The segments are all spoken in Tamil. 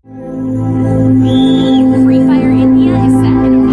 Free Fire India is set in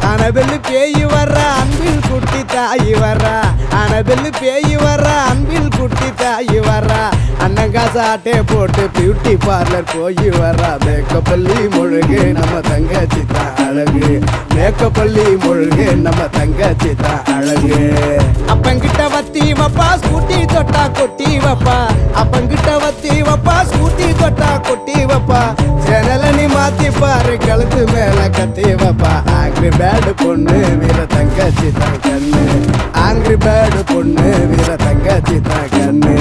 Annabelle பேய் வர்ற அன்பில் குட்டி தாயி வர்றா அனபெல்லு பேய் வர்ற அன்பில் குட்டி தாயி வர்றா அண்ணன் காசு ஆட்டே போட்டு பியூட்டி பார்லர் போய் வர்றா மேக்கப்பள்ளி முழுகு நம்ம தங்கச்சி தான் அழகு மேக்கப்பள்ளி முழுகு நம்ம தங்கச்சி தான் அழகு அப்பங்கிட்ட வத்தி வப்பா ஸ்கூட்டி தொட்டா கொட்டி வப்பா அப்பங்கிட்ட வத்தி வப்பா ஸ்கூட்டி தொட்டா கொட்டி வப்பா சேனல நீ மாத்தி பாரு கழுத்து மேல கத்தி வப்பா ஆங்கிரி பேடு பொண்ணு வீர தங்கச்சி தான் கண்ணு ஆங்கிரி பேடு பொண்ணு வீர தங்கச்சி தான் கண்ணு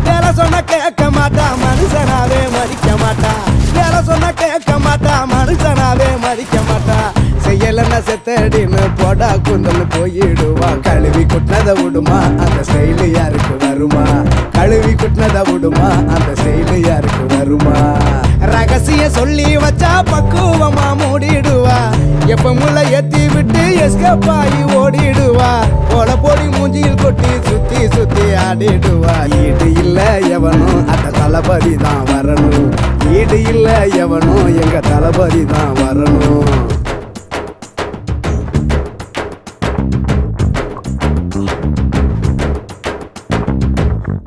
வேலை சொன்ன கேட்க மாட்டா மனுஷனாவே மதிக்க மாட்டா வேலை சொன்ன கேட்க மாட்டா மனுஷனாவே மதிக்க மாட்டா செய்யலன்னா செத்தடின்னு போடா குந்தல் போயிடுவா கழுவி குட்டினதை விடுமா அந்த ஸ்டைலு யாருக்கு வருமா கழுவி குட்டினதை விடுமா அந்த ஸ்டைலு யாருக்கு வருமா ரகசிய சொல்லி வச்சா பக்குவமா மூடிடுவா எப்ப முள்ள ஏத்தி விட்டு எஸ்கேப் ஆகி ஓடிடுவா போல போடி மூஞ்சியில் கொட்டி சுத்தி சுத்தி ஆடிடுவா ஈடு இல்ல எவனும் அந்த தளபதி தான் வரணும் ஈடு இல்ல எவனும் எங்க தளபதி தான் வரணும்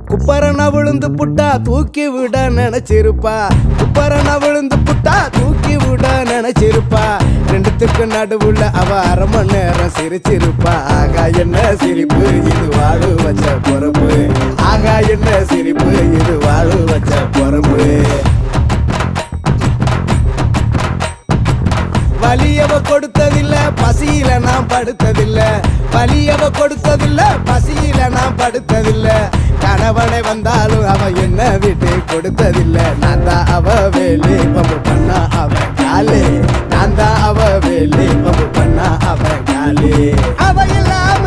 குப்பரன விழுந்து புட்டா தூக்கி விட நினைச்சிருப்பா குப்பரன விழுந்து புட்டா தூக்கி விட நினைச்சிருப்பா ரெண்டுத்துக்கு நடுவுல அவ அரை மணி நேரம் சிரிச்சிருப்பா ஆகா என்ன சிரிப்பு இது வாழு வச்ச பொறுப்பு ஆகா என்ன சிரிப்பு இது வாழு வச்ச பொறுப்பு வலியவ கொடுத்ததில்ல பசியில நான் படுத்ததில்ல வலியவ கொடுத்ததில்ல பசியில நான் படுத்ததில்ல கணவனை வந்தாலும் அவ என்ன விட்டு கொடுத்ததில்ல நான் தான் அவ வேலி பம்பு பண்ணா அவ காலே நான் தான் அவ வேலி பம்பு பண்ணா அவ காலே அவ இல்லாம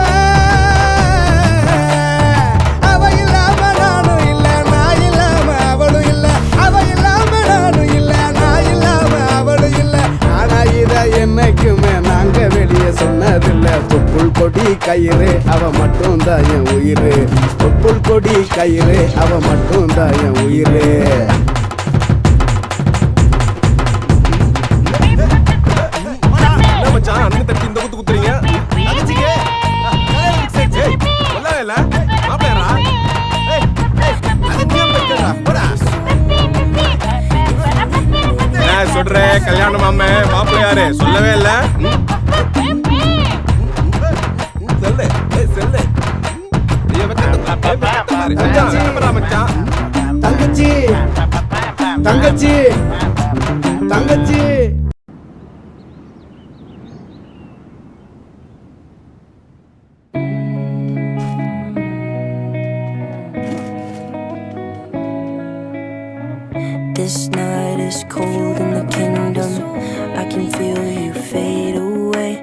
நானும் இல்ல நான் இல்லாம அவளும் இல்ல அவ இல்லாம நானும் இல்ல நான் கொடி கயிறு அவ மட்டும் தான் என் உயிரு. தொப்புள் கொடி கயிறு அவ மட்டும் தான் என் உயிரு. என்ன மச்சான் அண்ணன் தட்டி இந்த குத்து குத்துறீங்க? தங்கச்சிக்கு சொல்லவே இல்ல மாப்பிள்ளையரா? நான் சொல்றேன் கல்யாணம் மாமே மாப்பிள்ளையாரு சொல்லவே இல்ல. சொல்லு சொல்லு. மச்சான் தங்கச்சி தங்கச்சி தங்கச்சி This night is cold in the kingdom. I can feel you fade away.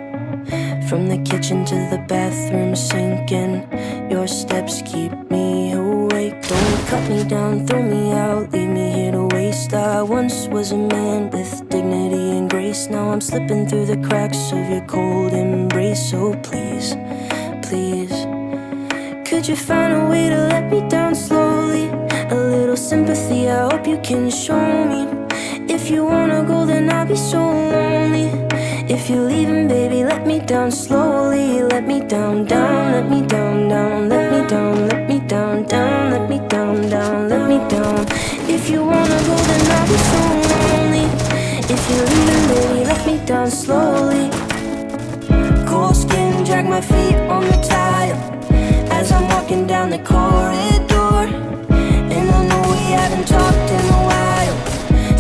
From the kitchen to the bathroom sinking. Your steps keep me awake. Don't cut me down, throw me out, leave me here to waste. I once was a man with dignity and grace. Now I'm slipping through the cracks of your cold embrace. So please, please, could you find a way to let me down slowly? A little sympathy, I hope you can show me. If you wanna go, then I'll be so lonely. If you're leaving, baby, let me down slowly. Let me down, down, let me down, down, let me down, let me down, down, let me down, down, let me down. If you wanna go, then I'll be so lonely. If you're leaving, baby, let me down slowly. Cold skin, drag my feet on the tile as I'm walking down the corridor. And I know we haven't talked in a while,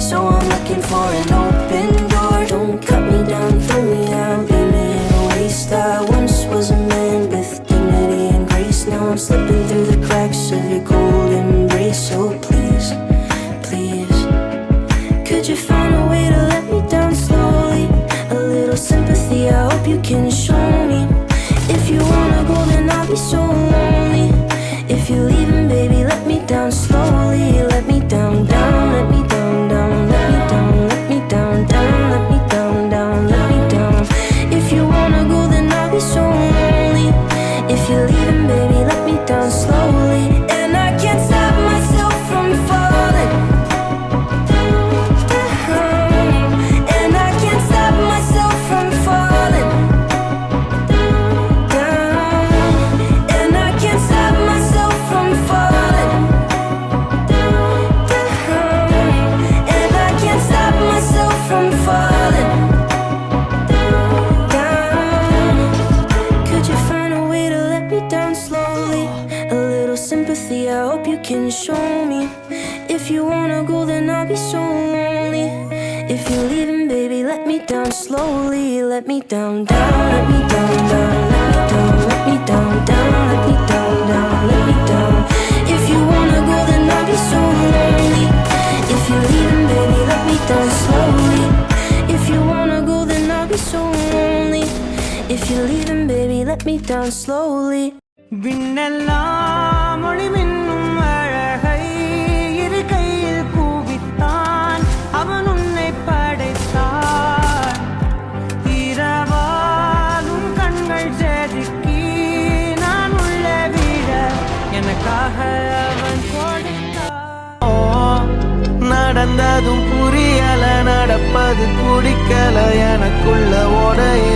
so I'm looking for an open door. Don't cut me down, throw me out, leave me in a waste. I once was a man with dignity and grace. Now I'm slipping through the cracks of your cold embrace. So please, please, could you find a way to let me down slowly? A little sympathy, I hope you can show me. If you wanna go, then I'll be so lonely. If you're leaving, baby, let me down slowly. Let me down, down, let me down, down, let me down, let me down, down, let me down, down, let me down. If you wanna go, then I'll be so lonely. If you're leaving, baby, let me down slowly. And I can't stop myself from falling down. And I can't stop myself from falling down. And I can't stop myself from falling down. And I can't stop myself from falling down. Could you find a way to let me down slowly? A little sympathy, I hope you can show me. If you wanna go, then I'll be so lonely. If you're leaving, baby, let me down slowly. Let me down, down, let me down, down, let me down, let me down, down, let me down, down, let me down. If you wanna go, then I'll be so lonely. If you're leaving, baby, let me down slowly. If you wanna go, then I'll be so lonely. If you're leaving, baby, let me down slowly. விண்ணெல்லாம் ஒளிமின்னும் அழகை இரு கையில் கூவித்தான் அவன் உன்னை படைத்தான். இரவாலும் கண்கள் செதுக்கி நான் உள்ளே விட எனக்காக அவன் கொடுத்தான். நடந்ததும் புரியல, நடப்பது பிடிக்கல, எனக்குள்ள ஓடைய